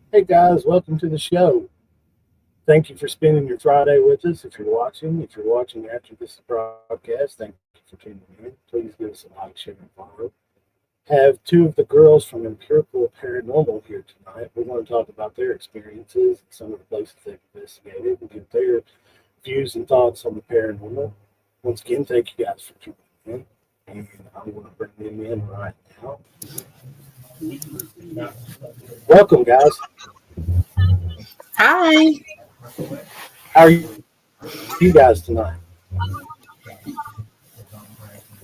Hey guys, welcome to the show. Thank you for spending your Friday with us. If you're watching after this broadcast, thank you for tuning in. Please give us a like, share, and follow. Have two of the girls from Empirical Paranormal here tonight. We're going to talk about their experiences and some of the places they've investigated and get their views and thoughts on the paranormal. Once again, thank you guys for tuning in. And I'm going to bring them in right now. Welcome, guys. Hi. How are you guys tonight?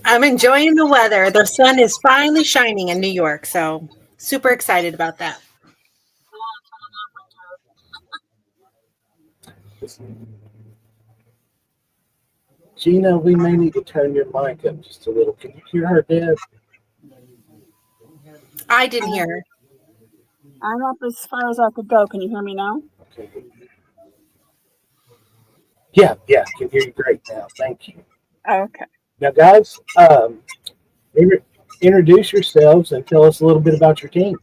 I'm enjoying the weather. The sun is finally shining in New York, so super excited about that. Gina, we may need to turn your mic up just a little. Can you hear her, Deb? I didn't hear her. I'm up as far as I could go. Can you hear me now? Okay. Yeah, can hear you great now. Thank you. Okay. Now, guys, inter- introduce yourselves and tell us a little bit about your team.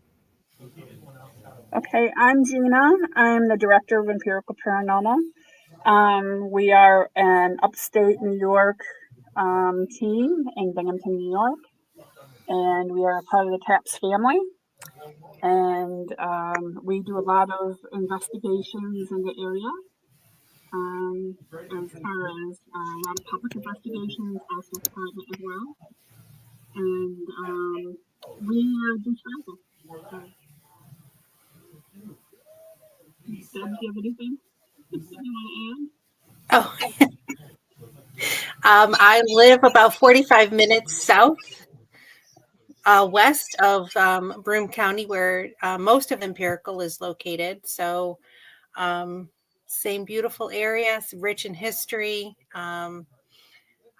Okay, I'm Gina. I'm the director of Empirical Paranormal. We are an upstate New York team in Binghamton, New York, and we are a part of the TAPS family. And we do a lot of investigations in the area, as far as a lot of public investigations, also private as well. And we do travel. So, Deb, do you have anything you want Oh, I live about 45 minutes west of Broome County, where most of Empirical is located. So, um, same beautiful area, rich in history. I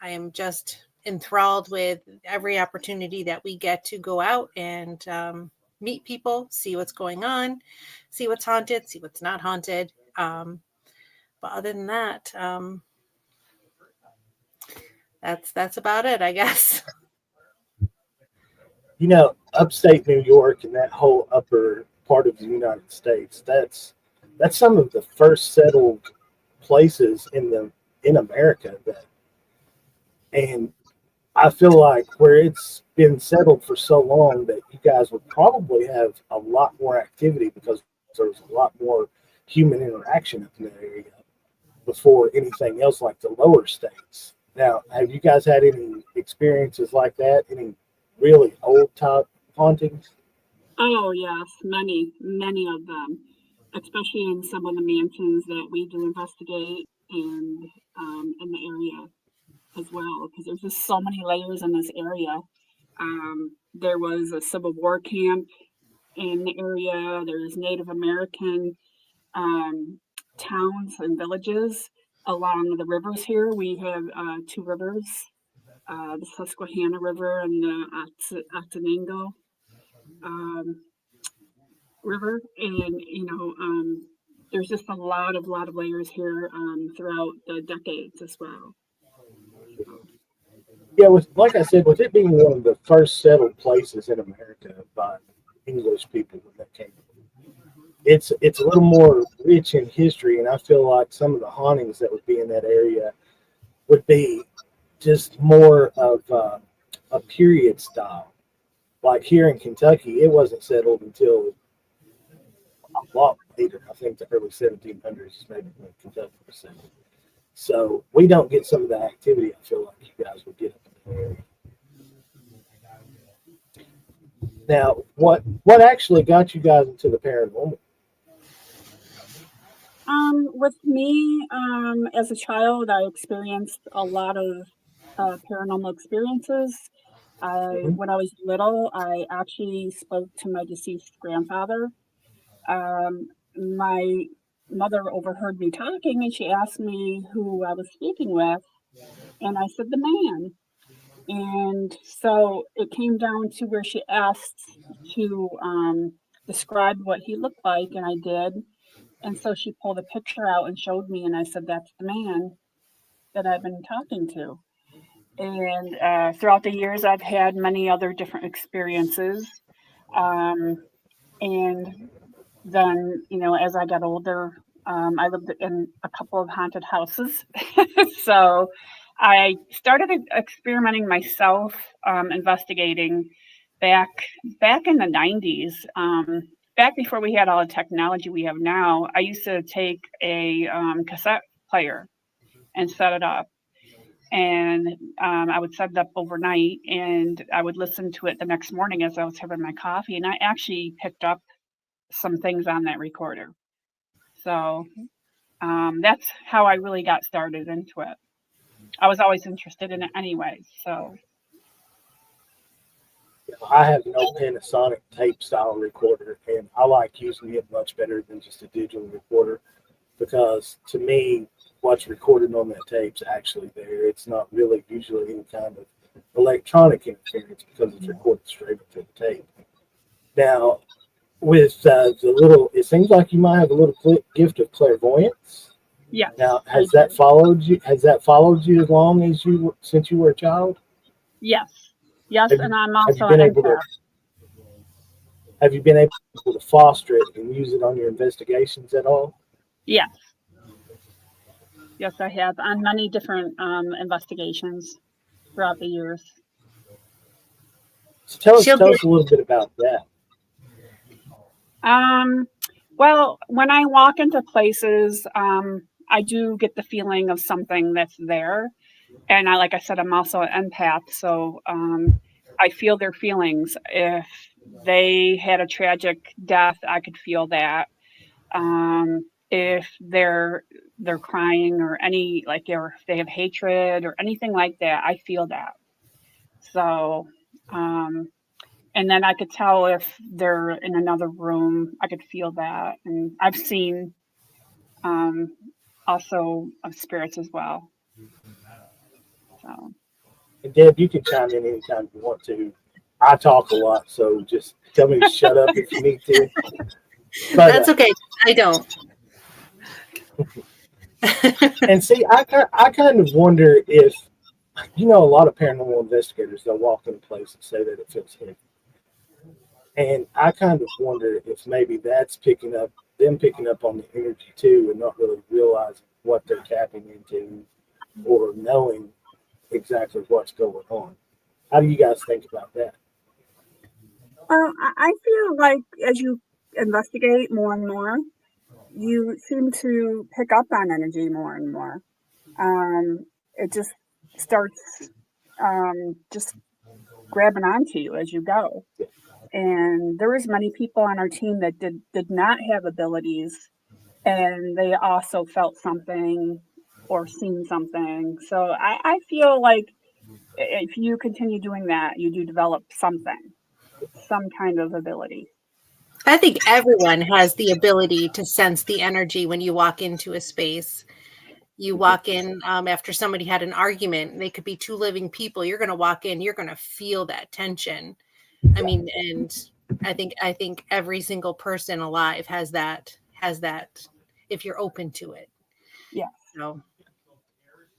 am just enthralled with every opportunity that we get to go out and meet people, see what's going on, see what's haunted, see what's not haunted. But other than that, that's about it, I guess. Upstate New York and that whole upper part of the United States, that's some of the first settled places in America and I feel like where it's been settled for so long that you guys would probably have a lot more activity because there's a lot more human interaction up in that area before anything else like the lower states. Now, have you guys had any experiences like that? Any really old type hauntings? Oh, yes, many of them, especially in some of the mansions that we do investigate and in the area as well, because there's just so many layers in this area. There was a Civil War camp in the area, there's Native American um, towns and villages along the rivers here. We have two rivers, the Susquehanna River and the Otsonango um, River, and there's just a lot of layers here throughout the decades as well. So, Yeah, with like I said, with it being one of the first settled places in America by English people when that came, it's a little more rich in history, and I feel like some of the hauntings that would be in that area would be just more of a period style. Like here in Kentucky, it wasn't settled until a lot later. I think the early 1700s is maybe when Kentucky was settled. So we don't get some of the activity I feel like you guys would get up in the area. Now, what actually got you guys into the paranormal? with me, as a child, I experienced a lot of paranormal experiences. Mm-hmm. When I was little, I actually spoke to my deceased grandfather. My mother overheard me talking and she asked me who I was speaking with, and I said, the man. And so it came down to where she asked to describe what he looked like, and I did. And so she pulled a picture out and showed me, and I said, that's the man that I've been talking to. And throughout the years, I've had many other different experiences. Um, and then, as I got older, I lived in a couple of haunted houses. So I started experimenting myself, investigating back in the 90s. Back before we had all the technology we have now, I used to take a cassette player and set it up. And I would set it up overnight, and I would listen to it the next morning as I was having my coffee. And I actually picked up some things on that recorder. So that's how I really got started into it. I was always interested in it anyway. So I have no Panasonic tape style recorder, and I like using it much better than just a digital recorder because to me, what's recorded on that tape's actually there. It's not really usually any kind of electronic interference because it's recorded straight into the tape. Now, with the little, it seems like you might have a little gift of clairvoyance. yes. Now, has that followed you? Has that followed you as long as since you were a child? Yes. Yes, and I'm Have you also been an able to? empath. Have you been able to foster it and use it on your investigations at all? Yes. Yes, I have on many different investigations throughout the years. So tell us a little bit about that. Well, when I walk into places, I do get the feeling of something that's there. And like I said, I'm also an empath, so I feel their feelings. If they had a tragic death, I could feel that. If they're crying or or if they have hatred or anything like that, I feel that. So, and then I could tell if they're in another room. I could feel that, and I've seen also of spirits as well. So. And Deb, you can chime in anytime you want to. I talk a lot, so just tell me to shut up if you need to. But, that's okay. I don't. And see, I kind of wonder if, a lot of paranormal investigators, they'll walk in a place and say that it feels heavy. And I kind of wonder if maybe that's picking up on the energy too and not really realizing what they're tapping into or knowing exactly what's going on. How do you guys think about that? I feel like as you investigate more and more, you seem to pick up on energy more and more. It just starts just grabbing onto you as you go. And there was many people on our team that did not have abilities, and they also felt something or seen something. So I feel like if you continue doing that, you do develop something, some kind of ability. I think everyone has the ability to sense the energy when you walk into a space. You walk in after somebody had an argument. They could be two living people. You're going to walk in. You're going to feel that tension. I mean, and I think every single person alive has that. If you're open to it. Yeah. So.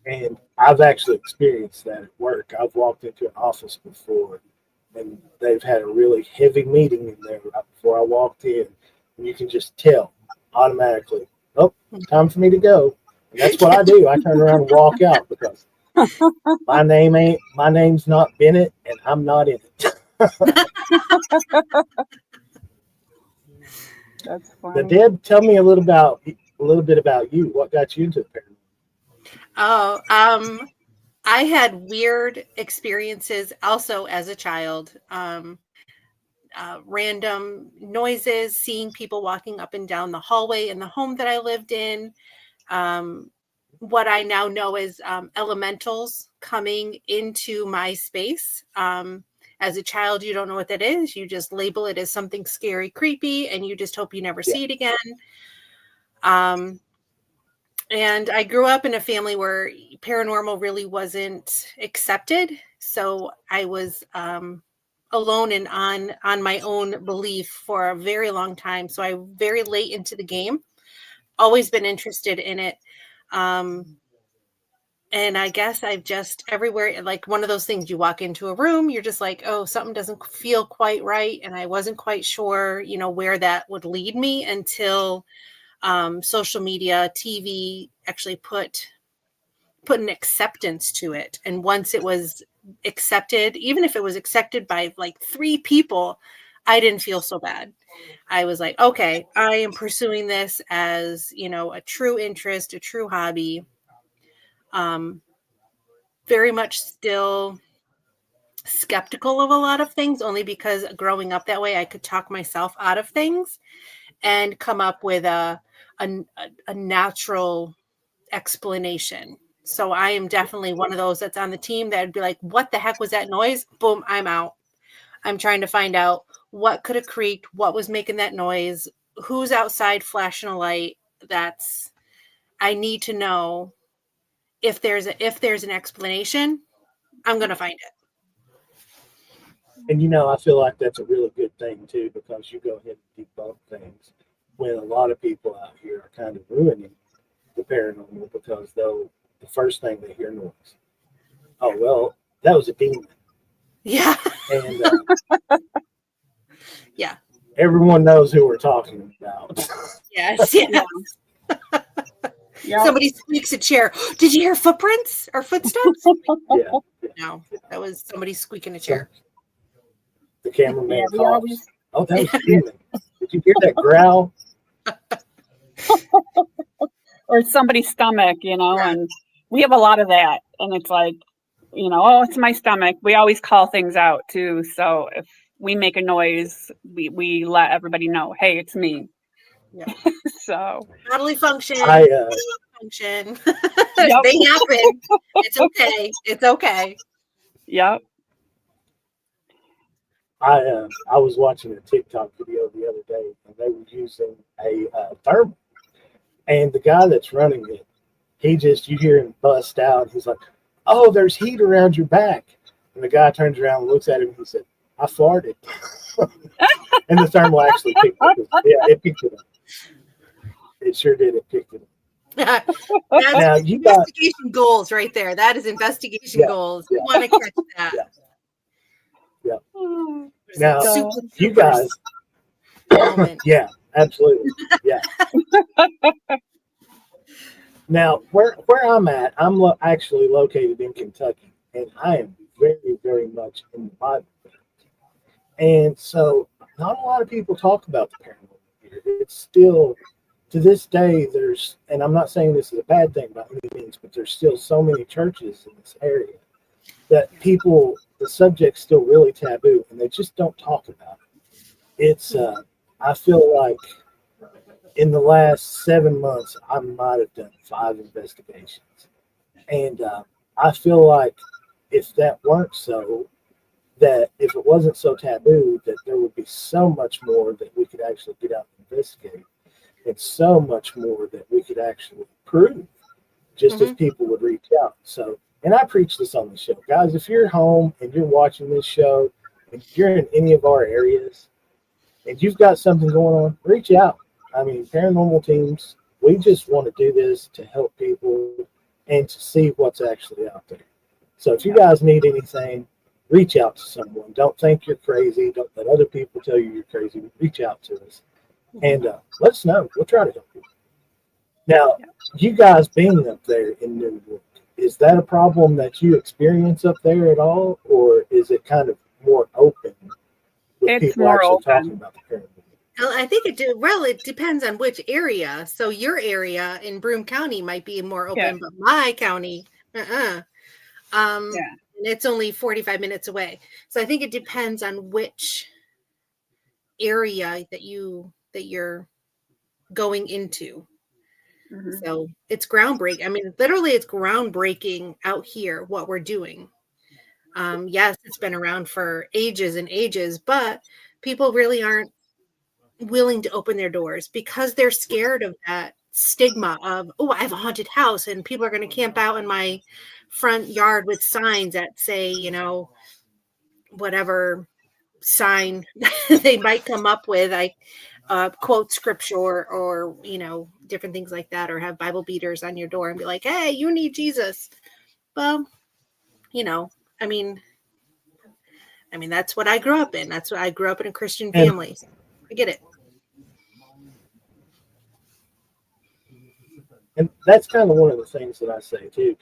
And I've actually experienced that at work. I've walked into an office before, and they've had a really heavy meeting in there right before I walked in, and you can just tell automatically, oh, time for me to go. And that's what I do. I turn around and walk out because my name's not Bennett, and I'm not in it. That's funny. Now, Deb, tell me a little bit about you. What got you into the paranormal? Oh, I had weird experiences also as a child. Random noises, seeing people walking up and down the hallway in the home that I lived in. What I now know as elementals coming into my space. As a child, you don't know what that is. You just label it as something scary, creepy, and you just hope you never see it again. And I grew up in a family where paranormal really wasn't accepted. So I was alone and on my own belief for a very long time. So I very late into the game, always been interested in it. And I guess I've just everywhere, like one of those things, you walk into a room, you're just like, oh, something doesn't feel quite right. And I wasn't quite sure, where that would lead me until social media, TV actually put an acceptance to it. And once it was accepted, even if it was accepted by like 3 people, I didn't feel so bad. I was like, okay, I am pursuing this as, a true interest, a true hobby. Very much still skeptical of a lot of things, only because growing up that way, I could talk myself out of things and come up with a natural explanation. So I am definitely one of those that's on the team that would be like, what the heck was that noise? Boom, I'm out. I'm trying to find out what could have creaked, what was making that noise, who's outside flashing a light. I need to know if there's an explanation, I'm going to find it. And I feel like that's a really good thing too, because you go ahead and debunk things when a lot of people out here are kind of ruining the paranormal, because the first thing they hear noise. Oh, well, that was a demon. Yeah. And yeah. Everyone knows who we're talking about. Yes. Yeah. Yep. Somebody squeaks a chair. Did you hear footprints or footsteps? Yeah. No, that was somebody squeaking a chair. The cameraman calls. Oh, that was a demon. Did you hear that growl? Or somebody's stomach, and we have a lot of that. And it's like, oh, it's my stomach. We always call things out too. So if we make a noise, we let everybody know, hey, it's me. Yeah. So bodily function. Function. Yep. They happen. It's okay. It's okay. Yep. I was watching a TikTok video the other day, and they were using a thermal, and the guy that's running it, you hear him bust out. He's like, "Oh, there's heat around your back," and the guy turns around and looks at him, and he said, "I farted," and the thermal actually picked it up. Yeah, it picked it up. It sure did. It picked it up. That's now, investigation goals right there. That is investigation goals. You want to catch that. Yeah. Now, you guys. Yeah, absolutely. Yeah. Now, where I'm at, I'm actually located in Kentucky, and I am very, very much in the Bible Belt. And so, not a lot of people talk about the paranormal here. It's still, to this day, and I'm not saying this is a bad thing by any means, but there's still so many churches in this area that the subject's still really taboo, and they just don't talk about it. It's, I feel like in the last 7 months, I might have done 5 investigations. And I feel like if that weren't so, that if it wasn't so taboo, that there would be so much more that we could actually get out and investigate, and so much more that we could actually prove, just if people would reach out. So, and I preach this on the show. Guys, if you're home and you're watching this show, and you're in any of our areas, and you've got something going on, reach out. I mean, paranormal teams, we just want to do this to help people and to see what's actually out there. So if you guys need anything, reach out to someone. Don't think you're crazy. Don't let other people tell you you're crazy. Reach out to us and let us know. We'll try to help you. Now, you guys being up there in New York, is that a problem that you experience up there at all, or is it kind of more open with people actually talking about the paranormal? Well, I think it depends on which area. So your area in Broome County might be more open, but my county, it's only 45 minutes away. So I think it depends on which area that you're going into. Mm-hmm. So it's groundbreaking. I mean, literally it's groundbreaking out here, what we're doing. Yes, it's been around for ages and ages, but people really aren't willing to open their doors because they're scared of that stigma of, oh, I have a haunted house and people are going to camp out in my front yard with signs that say, whatever sign they might come up with. I quote scripture or different things like that, or have Bible beaters on your door and be like, hey, you need Jesus. Well, you know, I mean, that's what I grew up in. That's what I grew up in a Christian And family. So I get it. and that's kind of one of the things that I say too.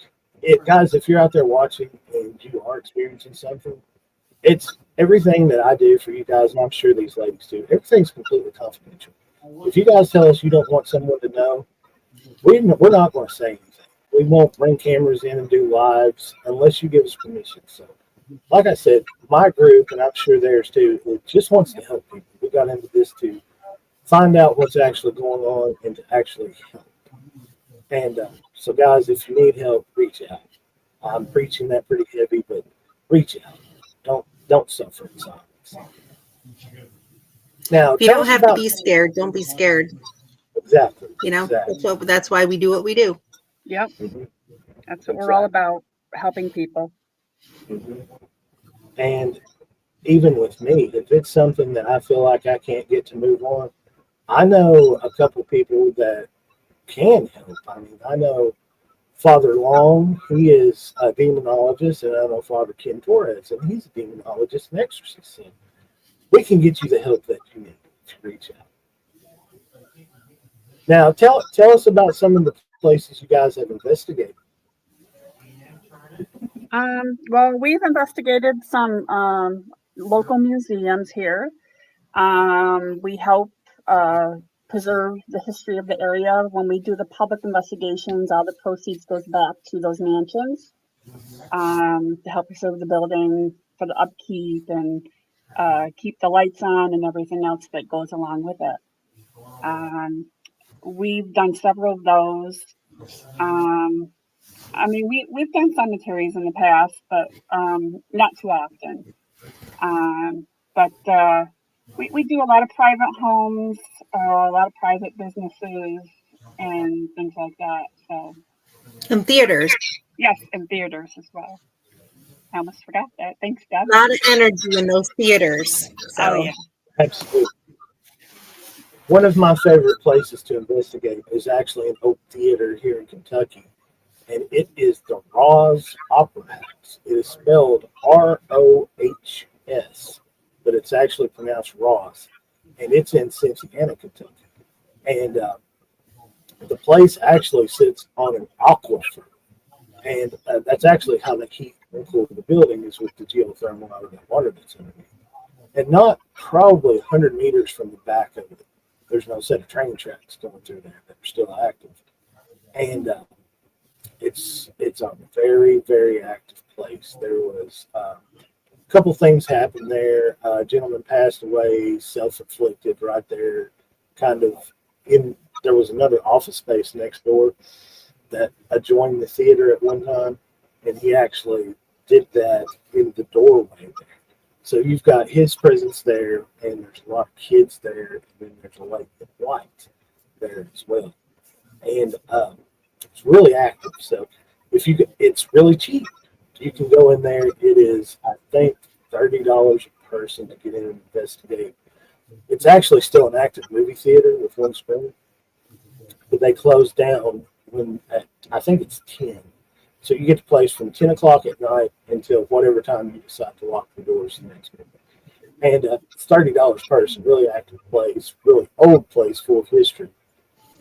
Guys, if you're out there watching and you are experiencing something, it's everything that I do for you guys, and I'm sure these ladies do. Everything's completely confidential. If you guys tell us you don't want someone to know, we're not going to say anything. We won't bring cameras in and do lives unless you give us permission. So, like I said, my group, and I'm sure theirs too, it just wants to help people. We got into this to find out what's actually going on and to actually help. And so, guys, if you need help, reach out. I'm preaching that pretty heavy, but reach out. Don't suffer in silence. Now, If you tell don't us have to about be scared, don't be scared. exactly, You know, exactly. that's why we do what we do. Yep, Hmm. that's what we're all Exactly. about, helping people. Hmm. And even with me, if it's something that I feel like I can't get to move on, I know a couple people that can help. I mean, I know Father Long, he is a demonologist, and I know Father Ken Torres, and he's a demonologist and exorcist. And we can get you the help that you need to reach out. Now, tell us about some of the places you guys have investigated. Well, we've investigated some local museums here. We help uh, preserve the history of the area. When we do the public investigations, all the proceeds goes back to those mansions to help preserve the building for the upkeep and keep the lights on and everything else that goes along with it. Um, we've done several of those. Um, we've done cemeteries in the past, but not too often. Um, but we do a lot of private homes, a lot of private businesses, and things like that. So, And theaters, yes, and theaters as well. I almost forgot that. Thanks, Deb. a lot of energy in those theaters. Oh, So yeah. Absolutely. One of my favorite places to investigate is actually an Oak Theater here in Kentucky, and it is the Ross Opera House. It is spelled Rohs, but it's actually pronounced Ross, and it's in Cincinnati, Kentucky. And the place actually sits on an aquifer, and that's actually how they heat and cool the building is with the geothermal out of that water that's underneath. And not probably 100 meters from the back of it, there's no set of train tracks going through there that are still active. And it's a very very active place. There was a couple things happened there. A gentleman passed away, self-inflicted, right there, kind of in. There was another office space next door that adjoined the theater at one time, and he actually did that in the doorway there. So you've got his presence there, and there's a lot of kids there, and then there's a lady in white there as well. And it's really active. So if you, it's really cheap. You can go in there. It is, I think, $30 a person to get in and investigate. It's actually still an active movie theater with one screen, but they close down when at, I think it's 10. So you get the place from 10 o'clock at night until whatever time you decide to lock the doors the next morning. And it's $30 per person, really active place, really old place full of history.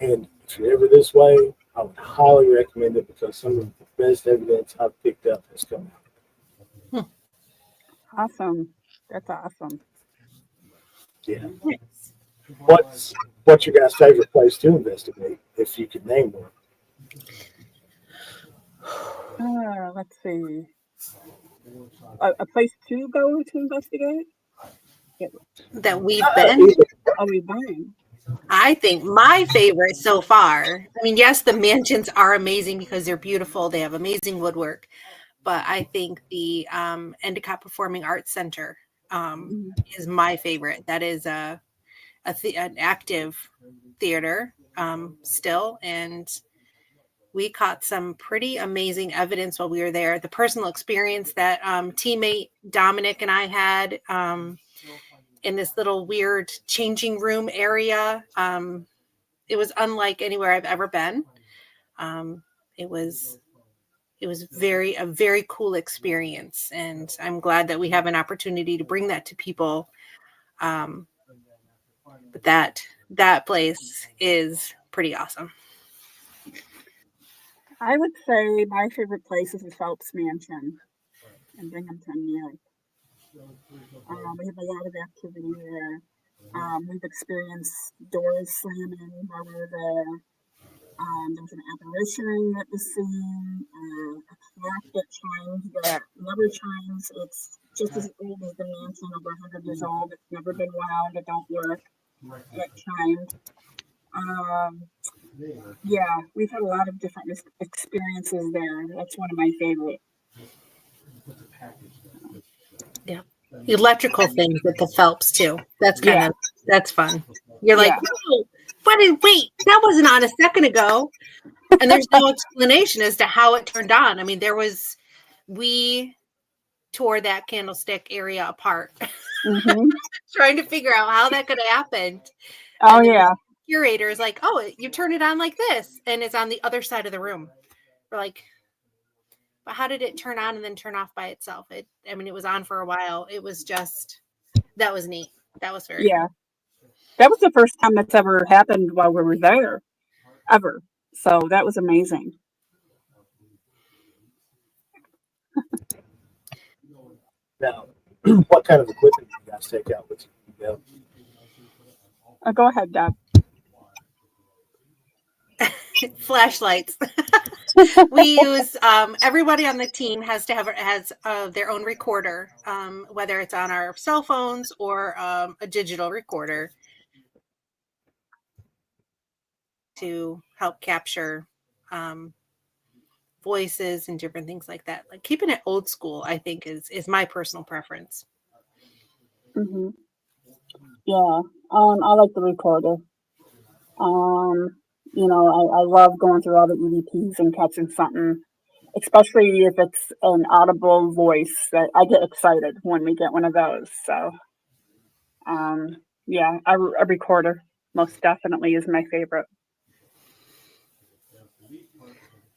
And if you're ever this way, I would highly recommend it because some of the best evidence I've picked up has come out. Awesome. That's awesome. Yeah. What's what's your guys' favorite place to investigate, if you could name one? Let's see. A place to go to investigate? Yeah. that we've been. Either. Oh, we've been. I think my favorite so far. I mean, yes, the mansions are amazing because they're beautiful. They have amazing woodwork, but I think the Endicott Performing Arts Center Mhm. is my favorite. That is an active theater still, and we caught some pretty amazing evidence while we were there. The personal experience that teammate Dominic and I had in this little weird changing room area. It was unlike anywhere I've ever been. Um, it was it was a very cool experience. And I'm glad that we have an opportunity to bring that to people. But that place is pretty awesome. I would say my favorite place is the Phelps Mansion in Binghamton, New York. We have a lot of activity there. We've experienced doors slamming while we were there. There's an apparition that was seen, a clock that chimes that never chimes. It's just as old as the mansion, over 100 years old. It's never been wound. It don't work. It chimed. Yeah, we've had a lot of different experiences there. That's one of my favorite. Yeah. Electrical things with the Phelps too. That's that's fun. You're like, whoa, wait, that wasn't on a second ago. And there's no explanation as to how it turned on. I mean, we tore that candlestick area apart, trying to figure out how that could have happened. Oh, yeah. Curator is like, oh, you turn it on like this, and it's on the other side of the room. We're like, but how did it turn on and then turn off by itself? It was on for a while. It was just, that was neat. That was very cool. That was the first time that's ever happened while we were there, ever. So that was amazing. Now, what kind of equipment do you guys take out with you? Go ahead, Deb. Flashlights. We use everybody on the team has their own recorder, whether it's on our cell phones or a digital recorder, to help capture voices and different things like that. Like keeping it old school, I think is my personal preference. Mm-hmm. Yeah, I like the recorder. I love going through all the EVPs and catching something, especially if it's an audible voice. That I get excited when we get one of those. So, a recorder most definitely is my favorite.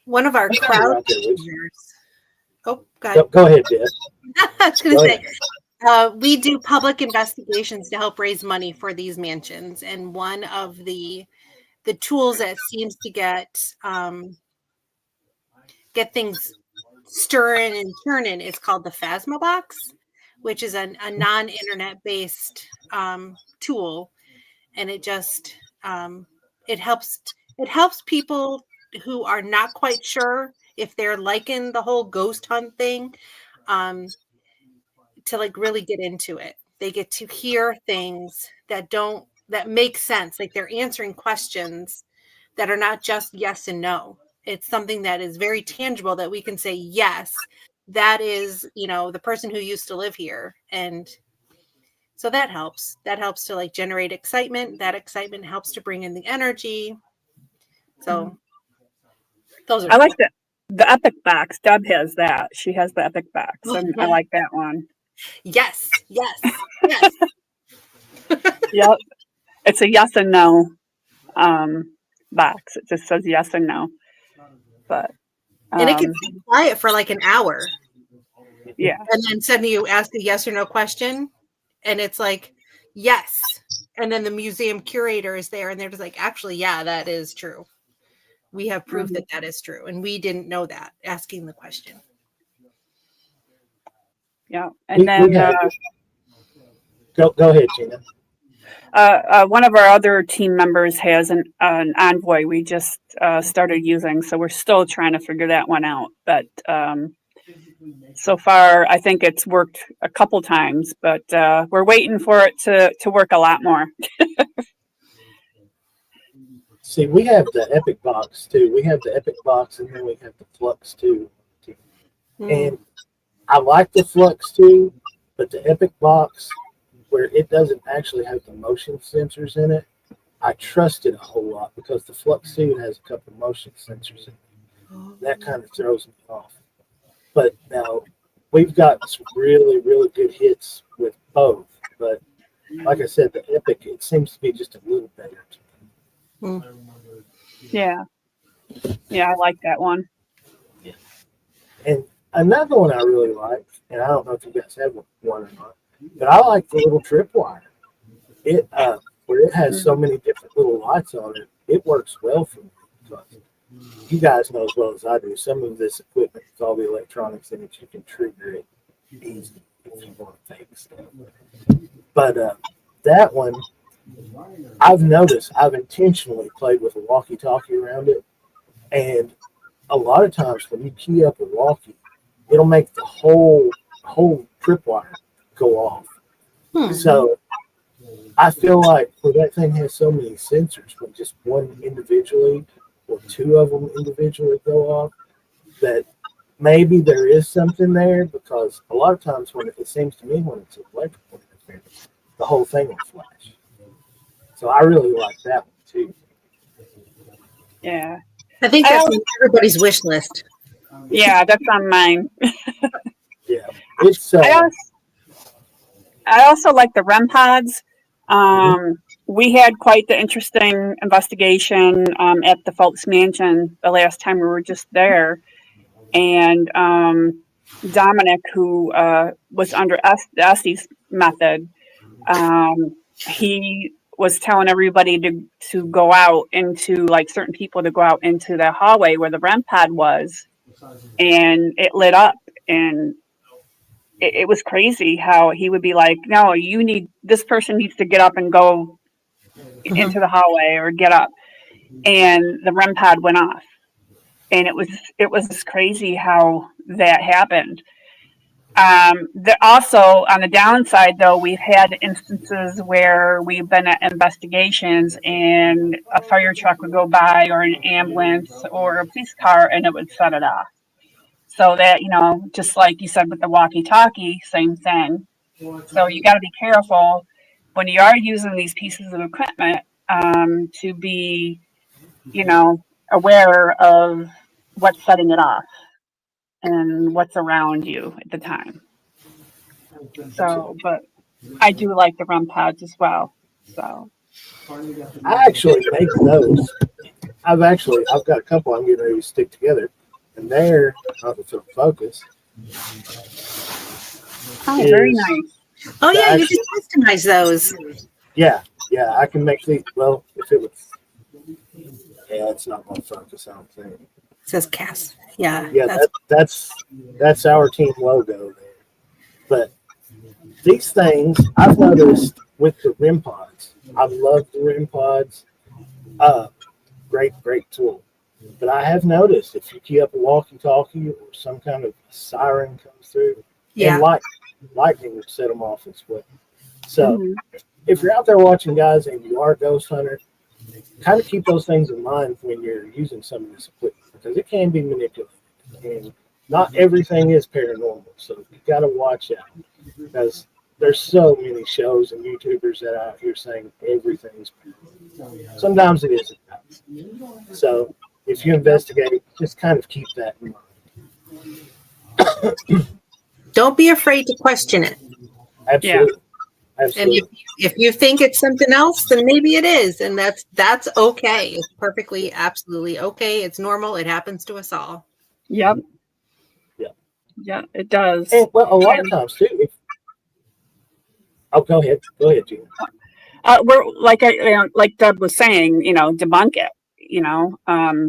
One of our crowd users. Oh, go ahead, Deb. I was going to say, we do public investigations to help raise money for these mansions, and one of the tools that seems to get things stirring and turning is called the Phasma box, which is a non-internet based tool, and it just it helps people who are not quite sure if they're liking the whole ghost hunt thing, to like really get into it. They get to hear things that make sense. Like they're answering questions that are not just yes and no. It's something that is very tangible that we can say, yes, that is, the person who used to live here. And so that helps to like generate excitement. That excitement helps to bring in the energy. So those are I like the Epic box. Deb has that. She has the Epic box, and I like that one. Yes. Yep. It's a yes and no box. It just says yes and no. But and it can be quiet for like an hour. Yeah. And then suddenly you ask a yes or no question, and it's like, yes. And then the museum curator is there, and they're just like, actually, yeah, that is true. We have proof that is true. And we didn't know that, asking the question. Yeah. And then go ahead, Gina. One of our other team members has an Envoy we just started using, so we're still trying to figure that one out. But so far, I think it's worked a couple times, but we're waiting for it to work a lot more. See, we have the Epic box too. We have the Epic box, and then we have the Flux too. And I like the Flux too, but the Epic box, where it doesn't actually have the motion sensors in it, I trust it a whole lot, because the Flux 2 has a couple of motion sensors in it. That kind of throws me off. But now we've got some really, really good hits with both. But like I said, the Epic, it seems to be just a little better. Yeah, I like that one. Yeah. And another one I really like, and I don't know if you guys have one or not, but I like the little tripwire. It where it has so many different little lights on it. It works well for me. Because you guys know as well as I do. Some of this equipment with all the electronics in it, you can trigger it easy if you want to fake stuff. But that one, I've noticed. I've intentionally played with a walkie-talkie around it, and a lot of times when you key up a walkie, it'll make the whole tripwire go off. Hmm. So I feel like where that thing has so many sensors, when just one individually or two of them individually go off, that maybe there is something there because a lot of times when it seems to me when it's electrical interference, the whole thing will flash. So I really like that one too. Yeah. I think I that's also, on everybody's wish list. yeah, that's on mine. Yeah, it's I also, I also like the REM pods. We had quite the interesting investigation at the Fultz Mansion the last time we were just there. And Dominic, who was under the Estes method, he was telling everybody to go out into, like, certain people to go out into the hallway where the REM pod was, and it lit up, and it was crazy how he would be like, no, this person needs to get up and go Mhm. into the hallway or get up, and the REM pod went off, and it was crazy how that happened. Also, on the downside, though, we've had instances where we've been at investigations and a fire truck would go by or an ambulance or a police car and it would set it off. So that, just like you said with the walkie-talkie, same thing. So you got to be careful when you are using these pieces of equipment, to be, aware of what's setting it off and what's around you at the time. So, absolutely. but I do like the REM pods as well. So, I actually make those. I've got a couple I'm getting ready to stick together, and there, I don't know if it'll focus, oh, very is nice. Oh the yeah, you can actual. customize those. Yeah, I can make the well if it was. Yeah, it's not going to focus. I don't think. It says cast. Yeah, Yeah, that's that's our team logo there. But these things I've noticed with the RIM pods. I love the RIM pods. Uh, great tool. But I have noticed if you key up a walkie-talkie or some kind of siren comes through, and yeah. lightning would set them off as well. So Hmm. if you're out there watching, guys, and you are a ghost hunter, kind of keep those things in mind when you're using some of this equipment because it can be manipulated. And not everything is paranormal, so you got to watch out because there's so many shows and YouTubers that are out here saying everything's paranormal. Sometimes it isn't. So if you investigate, just kind of keep that in mind. Don't be afraid to question it. Yeah. Absolutely, And absolutely. if you think it's something else, then maybe it is, and that's okay. It's perfectly, absolutely okay. It's normal. It happens to us all. Yep. Yeah, Yeah, it does. and well, a lot of And times too. Oh, go ahead, Gina. we're like Deb was saying, debunk it.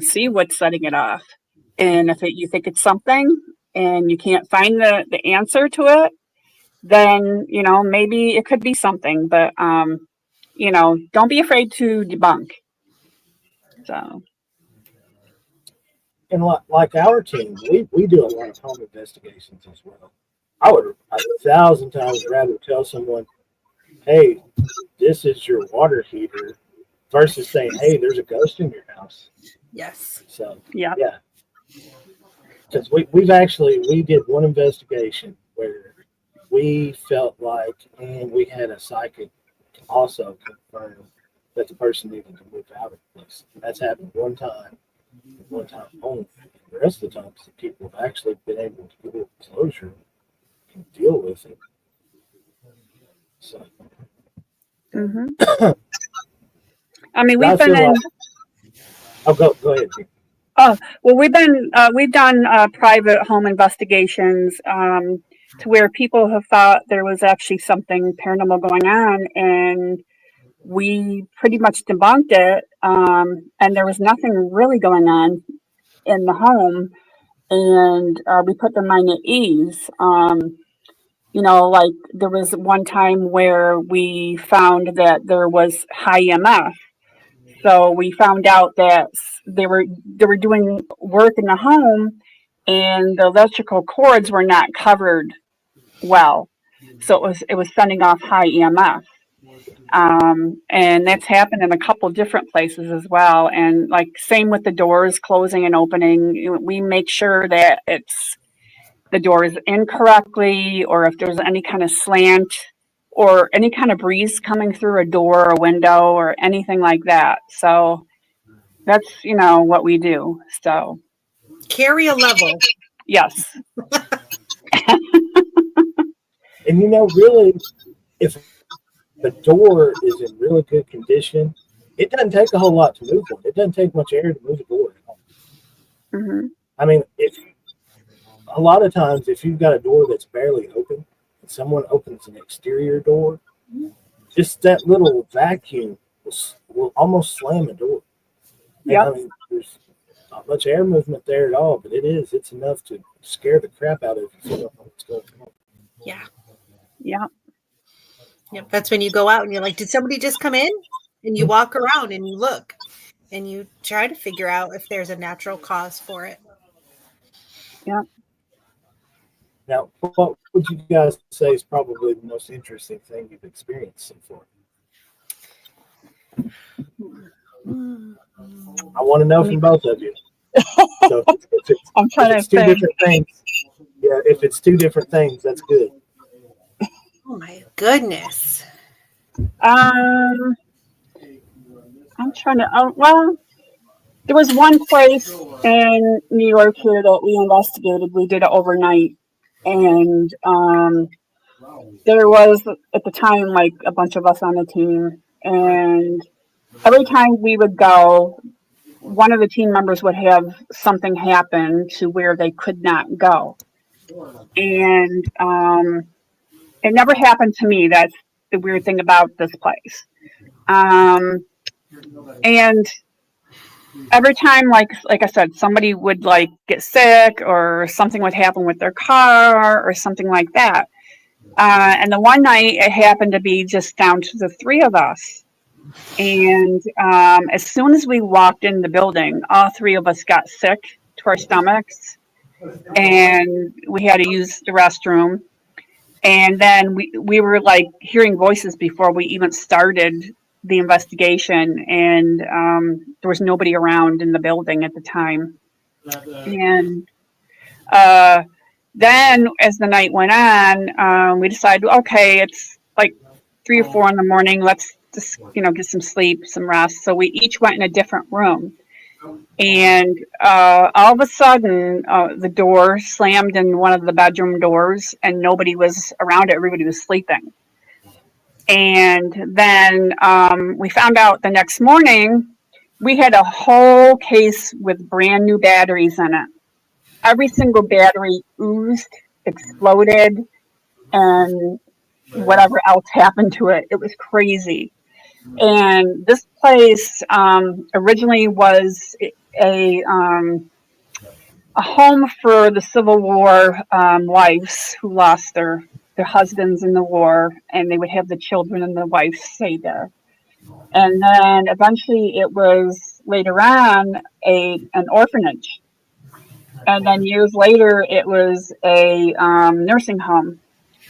See what's setting it off, and if you think it's something and you can't find the answer to it, then maybe it could be something. But don't be afraid to debunk. So. And like our team, we do a lot of home investigations as well. I would 1,000 times rather tell someone, "Hey, this is your water heater," versus saying, "Hey, there's a ghost in your house." Yes. So Yeah. yeah, because we did one investigation where we felt like, and we had a psychic also confirm that the person needed to move out of the place. That's happened one time only. The rest of the times, the people have actually been able to get closure and deal with it. So, Hmm. I mean, but I we've been feel in. like, oh, go ahead, Jim. Oh, well, we've done private home investigations to where people have thought there was actually something paranormal going on, and we pretty much debunked it. And there was nothing really going on in the home, and we put their mind at ease. Like there was one time where we found that there was high EMF. So we found out that they were doing work in the home, and the electrical cords were not covered well. So it was sending off high EMF. And that's happened in a couple different places as well. And like same with the doors closing and opening, we make sure that the door is in correctly, or if there's any kind of slant or any kind of breeze coming through a door or window or anything like that. So that's what we do. So Carry a level. yes. And really, if the door is in really good condition, it doesn't take a whole lot to move one. It doesn't take much air to move a door. Mm-hmm. I mean, if a lot of times if you've got a door that's barely open and someone opens an exterior door, just that little vacuum will almost slam a door. Yeah. I mean, there's not much air movement there at all, but it's enough to scare the crap out of you if you don't know what's going on. Yeah. Yeah. Yep. That's when you go out and you're like, did somebody just come in? And you walk around and you look and you try to figure out if there's a natural cause for it. Yeah. Now, what would you guys say is probably the most interesting thing you've experienced so far? I want to know from both of you. So if it's two different things, if it's two different things, that's good. Oh my goodness. I'm trying to. Well, there was one place in New York here that we investigated. We did it overnight, and there was at the time like a bunch of us on the team, and every time we would go, one of the team members would have something happen to where they could not go, and it never happened to me. That's the weird thing about this place. And every time, like I said, somebody would like get sick or something would happen with their car or something like that. And the one night it happened to be just down to the three of us. And as soon as we walked in the building, all three of us got sick to our stomachs, and we had to use the restroom. And then we were like hearing voices before we even started the investigation, and there was nobody around in the building at the time. And then as the night went on, we decided, okay, it's like 3 or 4 in the morning. Let's just, get some sleep, some rest. So we each went in a different room. And all of a sudden, the door slammed in one of the bedroom doors, and nobody was around it. Everybody was sleeping. And then we found out the next morning we had a whole case with brand new batteries in it. Every single battery oozed, exploded, and whatever else happened to it. It was crazy. And this place originally was a home for the Civil War wives who lost their husbands in the war, and they would have the children and the wives stay there. And then eventually it was later on an orphanage. And then years later it was a nursing home.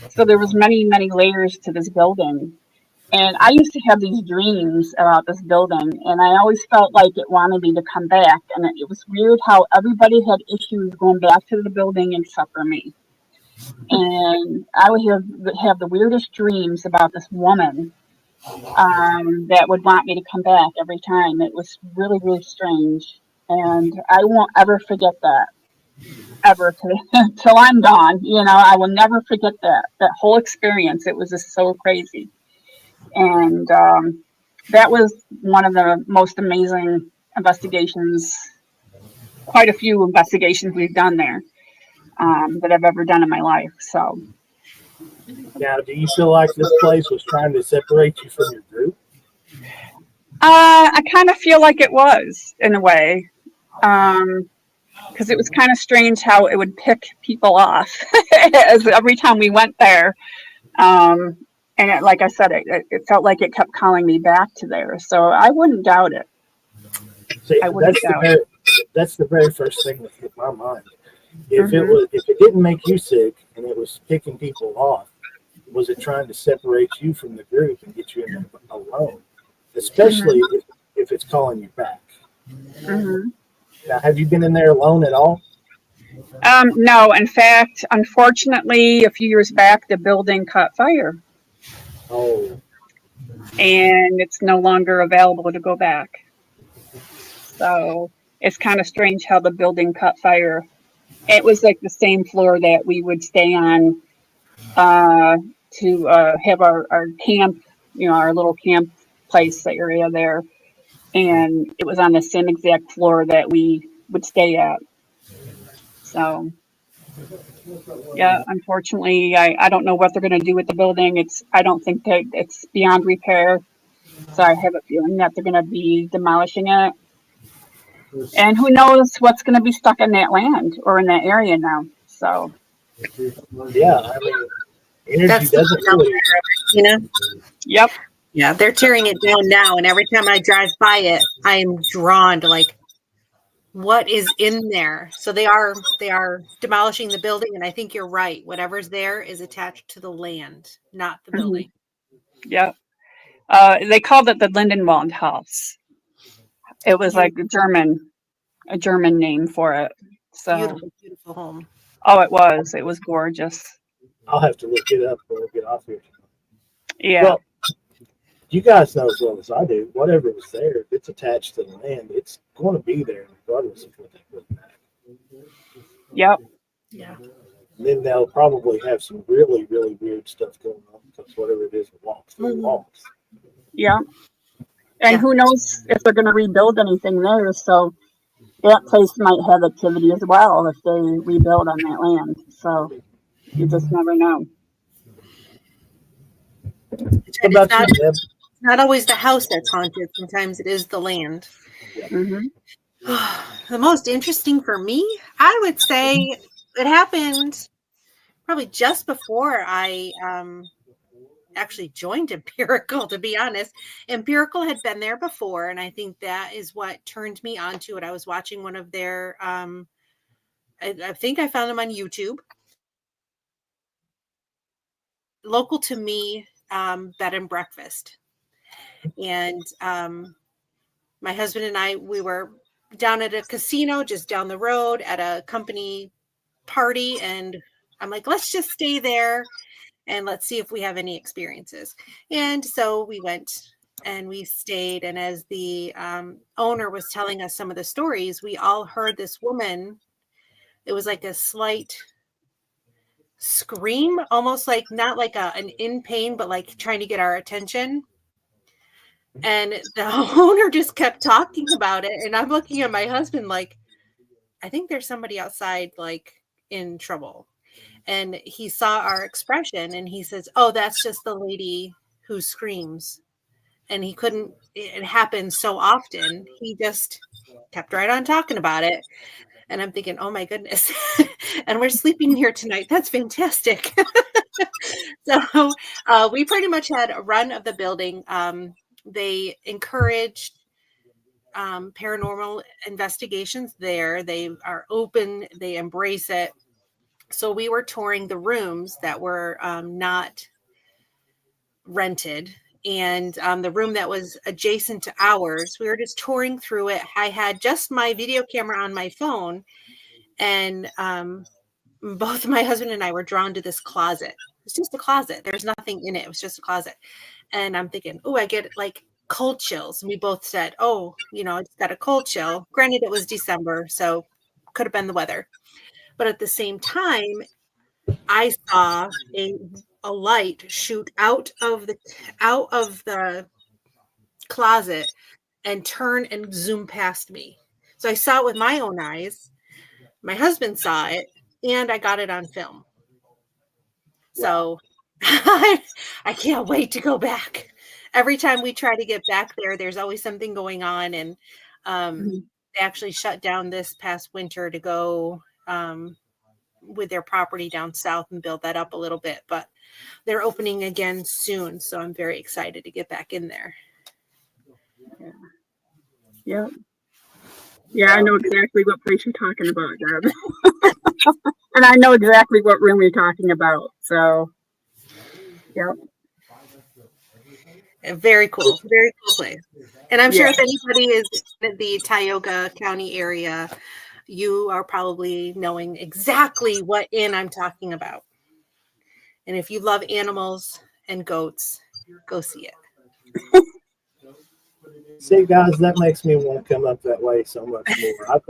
So there was many, many layers to this building. And I used to have these dreams about this building, and I always felt like it wanted me to come back. And it was weird how everybody had issues going back to the building except for me. And I would have the weirdest dreams about this woman that would want me to come back every time. It was really, really strange. And I won't ever forget that, ever, till I'm gone. I will never forget that whole experience. It was just so crazy. And that was one of the most amazing investigations quite a few investigations we've done there that I've ever done in my life. So, Now, do you feel like this place was trying to separate you from your group? I kind of feel like it was in a way, because it was kind of strange how it would pick people off as every time we went there. And like I said, it felt like it kept calling me back to there. So I wouldn't doubt it. See, I wouldn't doubt it. that's the very first thing that hit my mind. Mm-hmm. If it didn't make you sick and it was picking people off, was it trying to separate you from the group and get you in there alone? Especially Mm-hmm. if it's calling you back. Mm-hmm. Now, have you been in there alone at all? No, in fact, unfortunately, a few years back, the building caught fire Oh, and it's no longer available to go back. So it's kind of strange how the building caught fire. It was like the same floor that we would stay on uh, to have our camp, our little camp place area there. And it was on the same exact floor that we would stay at. So, yeah, unfortunately, I don't know what they're going to do with the building. I don't think that it's beyond repair. So I have a feeling that they're going to be demolishing it. And who knows what's going to be stuck in that land or in that area now. So, yeah. I mean, energy That's the doesn't really. you know. yep. Yeah, they're tearing it down now, and every time I drive by it, I am drawn to like what is in there. So they are demolishing the building, and I think you're right. Whatever's there is attached to the land, not the Hmm. building. Yep. They called it the Lindenwald House. It was like a German name for it. So, Beautiful, beautiful home. oh, it was gorgeous. I'll have to look it up when we get off here. Yeah. Well, you guys know as well as I do, whatever was there, if it's attached to the land, it's going to be there regardless of what they put back. Yep. Yeah. And then they'll probably have some really, really weird stuff going on because whatever it is walks through walls. Yeah. And who knows if they're going to rebuild anything there. So that place might have activity as well if they rebuild on that land. So you just never know. What about you, Deb? It's not always the house that's haunted. Sometimes it is the land. Mm-hmm. The most interesting for me, I would say it happened probably just before I actually joined Empirical, to be honest. Empirical had been there before, and I think that is what turned me onto it. I was watching one of their, I think I found them on YouTube. Local to me, bed and breakfast. And my husband and I, we were down at a casino just down the road at a company party, and I'm like, let's just stay there and let's see if we have any experiences. And so we went and we stayed, and as the owner was telling us some of the stories, we all heard this woman. It was like a slight scream, almost like not like an in pain, but like trying to get our attention. And the owner just kept talking about it, and I'm looking at my husband like, I think there's somebody outside like in trouble. And he saw our expression and he says, oh, that's just the lady who screams. And he couldn't, it happens so often. He just kept right on talking about it. And I'm thinking, oh my goodness. And we're sleeping here tonight. That's fantastic. So we pretty much had a run of the building. They encouraged paranormal investigations there. They are open, they embrace it. So we were touring the rooms that were not rented, and the room that was adjacent to ours, we were just touring through it. I had just my video camera on my phone, and both my husband and I were drawn to this closet. It's just a closet. There's nothing in it. It was just a closet. And I'm thinking, oh, I get like cold chills. And we both said, oh, I just got a cold chill. Granted, it was December, so could have been the weather. But at the same time, I saw a light shoot out of the closet and turn and zoom past me. So I saw it with my own eyes. My husband saw it, and I got it on film. So I can't wait to go back. Every time we try to get back there, there's always something going on. And they actually shut down this past winter to go with their property down south and build that up a little bit. But they're opening again soon. So I'm very excited to get back in there. Yeah. Yeah, I know exactly what place you're talking about, Deb. And I know exactly what room you're talking about. So, yeah. Very cool place. And I'm sure if anybody is in the Tioga County area, you are probably knowing exactly what inn I'm talking about. And if you love animals and goats, go see it. See, guys, that makes me want to come up that way so much more.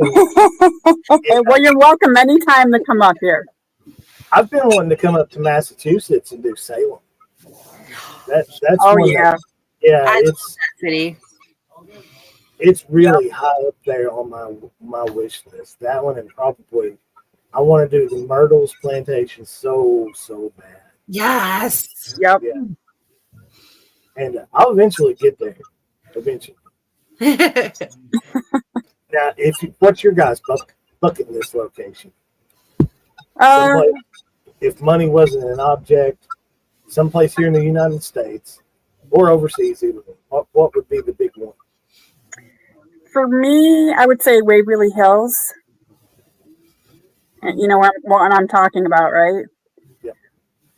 Well, you're welcome anytime to come up here. I've been wanting to come up to Massachusetts and do Salem. That's oh one yeah, I love that city. It's really high up there on my wish list. That one, and probably I want to do the Myrtles Plantation so bad. Yes. Yep. Yeah. And I'll eventually get there. Eventually. Now, what's your guys' bucket list location? Someplace, if money wasn't an object, someplace here in the United States or overseas, either. What would be the big one? For me, I would say Waverly Hills. You know what I'm talking about, right? Yep.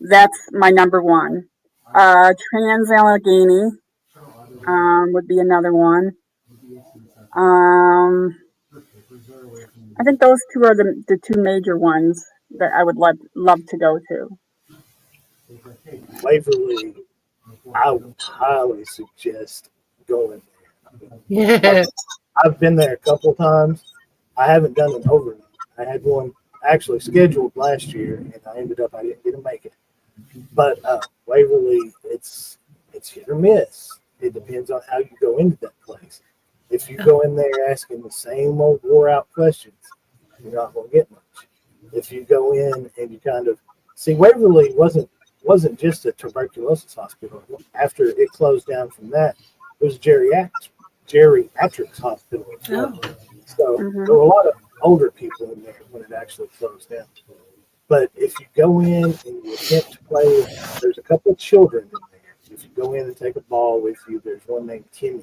That's my number one. Trans-Allegheny would be another one. I think those two are the two major ones that I would love to go to. Waverly, I would highly suggest going there. Yeah. I've been there a couple of times. I haven't done an overnight. I had one actually scheduled last year, and I didn't get to make it. But Waverly, it's hit or miss. It depends on how you go into that place. If you go in there asking the same old wore out questions, you're not going to get much. If you go in and you kind of see, Waverly wasn't just a tuberculosis hospital. After it closed down from that, it was geriatrics hospital as well. So there were a lot of older people in there when it actually closed down. But if you go in and you attempt to play with, there's a couple of children in there. If you go in and take a ball with you, there's one named Timmy.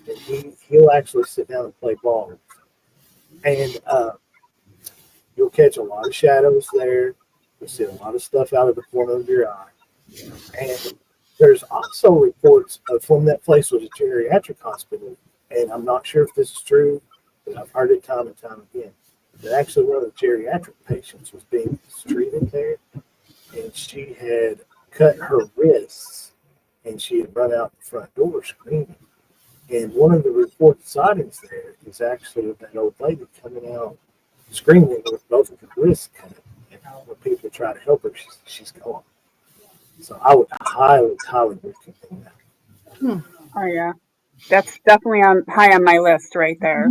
And he'll actually sit down and play ball. And you'll catch a lot of shadows there. You'll see a lot of stuff out of the corner of your eye. And there's also reports of when that place was a geriatric hospital, and I'm not sure if this is true, but I've heard it time and time again, that actually one of the geriatric patients was being treated there, and she had cut her wrists, and she had run out the front door screaming. And one of the reported sightings there is actually that old lady coming out screaming with both of her wrists cut. And when people try to help her, she's gone. So I would highly recommend that. Oh yeah, that's definitely high on my list right there.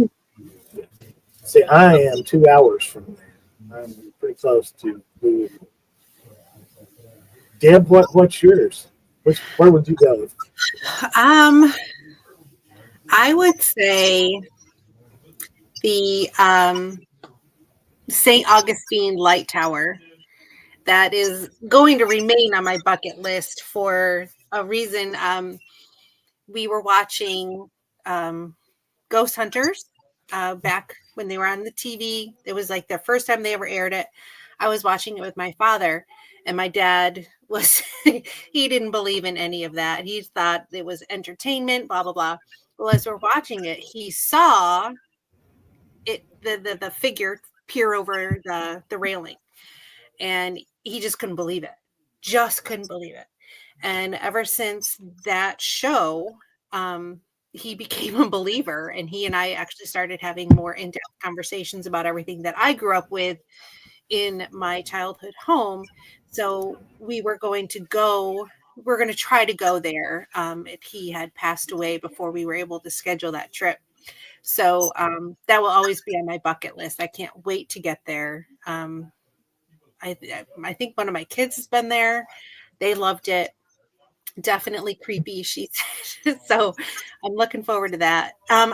See, I am 2 hours from there. I'm pretty close to Louisville. Deb, what's yours? Where would you go? I would say the St. Augustine Light Tower. That is going to remain on my bucket list for a reason. We were watching Ghost Hunters back when they were on the TV. It was like the first time they ever aired it. I was watching it with my father, and my dad he didn't believe in any of that. He thought it was entertainment, blah, blah, blah. Well, as we're watching it, he saw it, the figure peer over the railing, and he just couldn't believe it. And ever since that show, he became a believer, and he and I actually started having more in-depth conversations about everything that I grew up with in my childhood home. So we're going to try to go there. He had passed away before we were able to schedule that trip. So that will always be on my bucket list. I can't wait to get there. I think one of my kids has been there. They loved it. Definitely creepy, she said. So I'm looking forward to that. And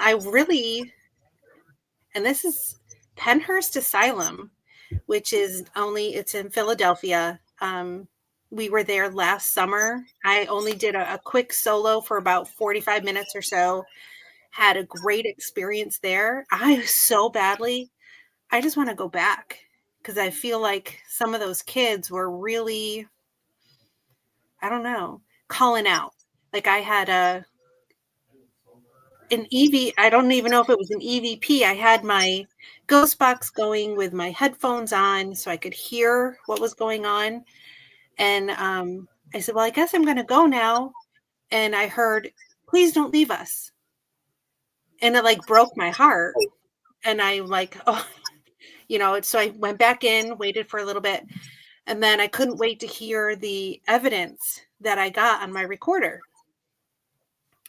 this is Penhurst Asylum, which is it's in Philadelphia. We were there last summer. I only did a quick solo for about 45 minutes or so. Had a great experience there. I just want to go back because I feel like some of those kids were really, I don't know, calling out. Like I had an I don't even know if it was an EVP. I had my ghost box going with my headphones on so I could hear what was going on. And I said, well, I guess I'm going to go now. And I heard, please don't leave us. And it like broke my heart. And I like, oh, so I went back in, waited for a little bit. And then I couldn't wait to hear the evidence that I got on my recorder.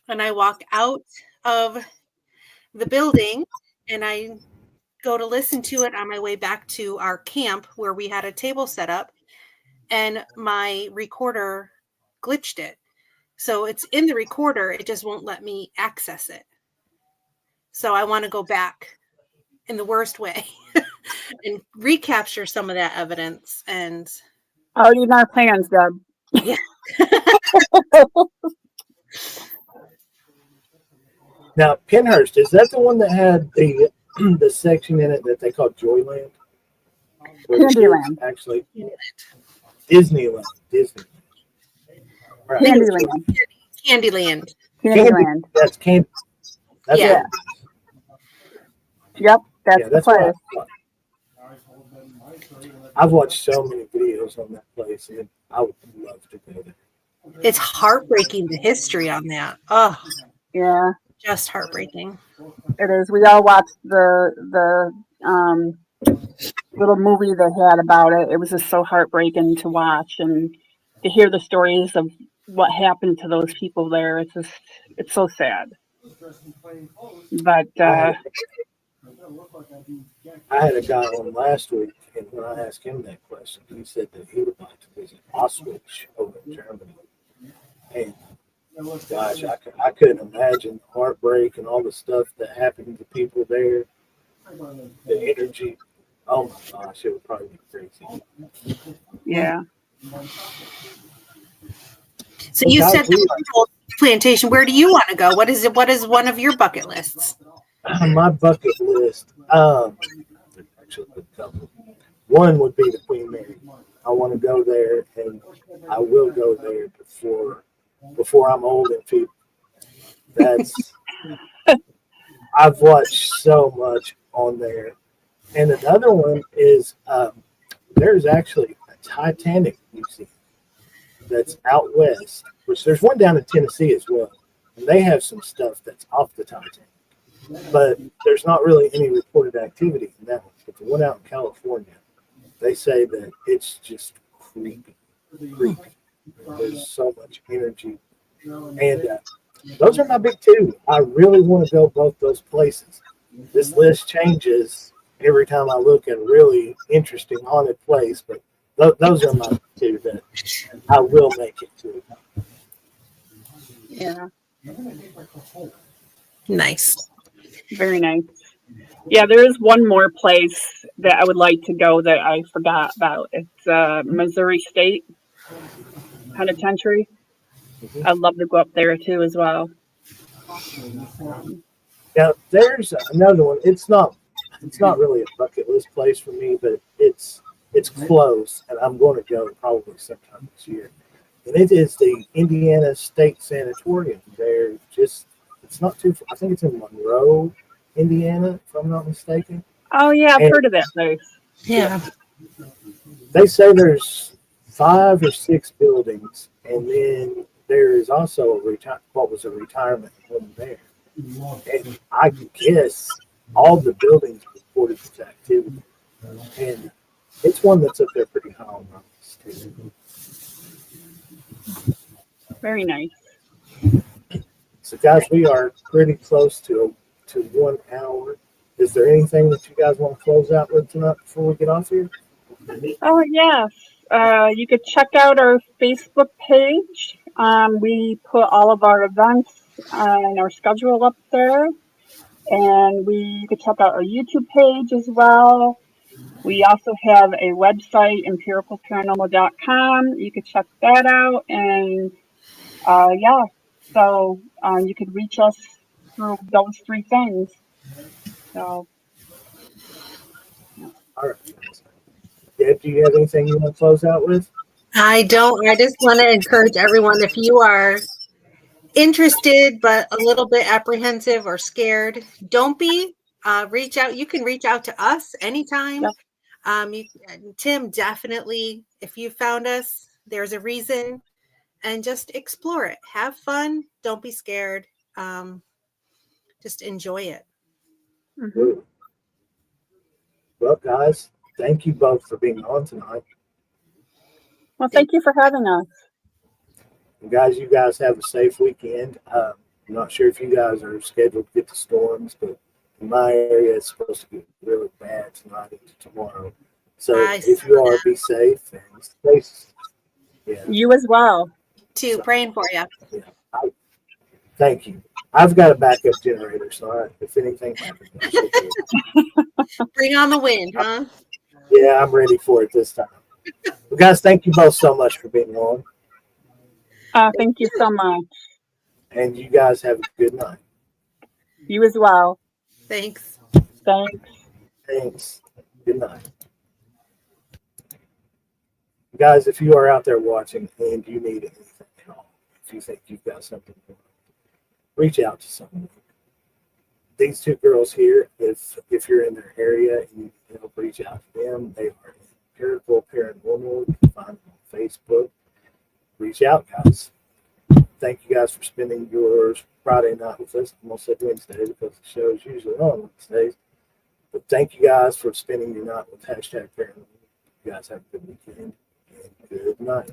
And I walk out of the building and I go to listen to it on my way back to our camp where we had a table set up, and my recorder glitched it. So it's in the recorder. It just won't let me access it. So I want to go back in the worst way and recapture some of that evidence. And already in our plans, Deb. yeah. Now, Penhurst, is that the one that had the section in it that they call Joyland? Candyland. Actually, Disneyland. Right. Candyland. That's Candy. That's Yeah. Yep, that's the place. I've watched so many videos on that place, and I would love to go there. It's heartbreaking, the history on that. Oh, yeah, just heartbreaking. It is. We all watched the little movie they had about it. It was just so heartbreaking to watch and to hear the stories of what happened to those people there. It's so sad. But I had a guy on last week, and when I asked him that question, he said that he would like to visit Auschwitz over in Germany. And gosh, I couldn't imagine the heartbreak and all the stuff that happened to people there. The energy. Oh my gosh, it would probably be crazy. yeah. So you said the plantation. Where do you want to go? What is it? What is one of your bucket lists? My bucket list. Actually, a couple. One would be the Queen Mary. I want to go there, and I will go there before I'm old and feeble. That's. I've watched so much on there, and another one is there's actually a Titanic museum that's out west, which there's one down in Tennessee as well, and they have some stuff that's off the Titanic. But there's not really any reported activity in that one. But the one out in California, they say that it's just creepy. There's so much energy. And those are my big two. I really want to go both those places. This list changes every time I look at a really interesting haunted place, but those are my two that I will make it to. Yeah. Nice. Very nice. Yeah, there is one more place that I would like to go that I forgot about. It's Missouri State Penitentiary. I'd love to go up there too as well. Now there's another one. It's not really a bucket list place for me, but it's close, and I'm going to go probably sometime this year. And it is the Indiana State Sanatorium. It's not too far. I think it's in Monroe, Indiana, if I'm not mistaken. Oh yeah, I've heard of that place. Yeah. They say there's 5 or 6 buildings, and then there is also a retirement home there. And I guess all the buildings reported this activity, and it's one that's up there pretty high on my list too. Very nice. So, guys, we are pretty close to to 1 hour. Is there anything that you guys want to close out with tonight before we get off here? Oh, yes. You could check out our Facebook page. We put all of our events and our schedule up there. And you could check out our YouTube page as well. We also have a website, empiricalparanormal.com. You could check that out. And yeah, so you could reach us through those three things. So, All right. Deb, do you have anything you want to close out with? I don't. I just want to encourage everyone, if you are interested but a little bit apprehensive or scared, don't be. Reach out. You can reach out to us anytime. Yep. Tim, definitely, if you found us, there's a reason, and just explore it. Have fun. Don't be scared. Just enjoy it. Mm-hmm. Well, guys, thank you both for being on tonight. Well, thank you for having us. And guys, you guys have a safe weekend. I'm not sure if you guys are scheduled to get the storms, but in my area, it's supposed to be really bad tonight into tomorrow. So if you are, be safe and stay. Yeah. You as well. Too. Praying for you. Yeah. Thank you. I've got a backup generator, so if anything happens, bring on the wind, huh? Yeah, I'm ready for it this time. Well, guys, thank you both so much for being on. Thank you so much. And you guys have a good night. You as well. Thanks. Thanks. Good night. Guys, if you are out there watching and you need anything at all, if you think you've got something, reach out to someone. These two girls here, if you're in their area and you can help reach out to them, they are Empirical Paranormal. You can find them on Facebook. Reach out, guys. Thank you guys for spending your Friday night with us. I'm going to say Wednesday because the show is usually on Wednesdays. But thank you guys for spending your night with #Paranormal. You guys have a good weekend and good night.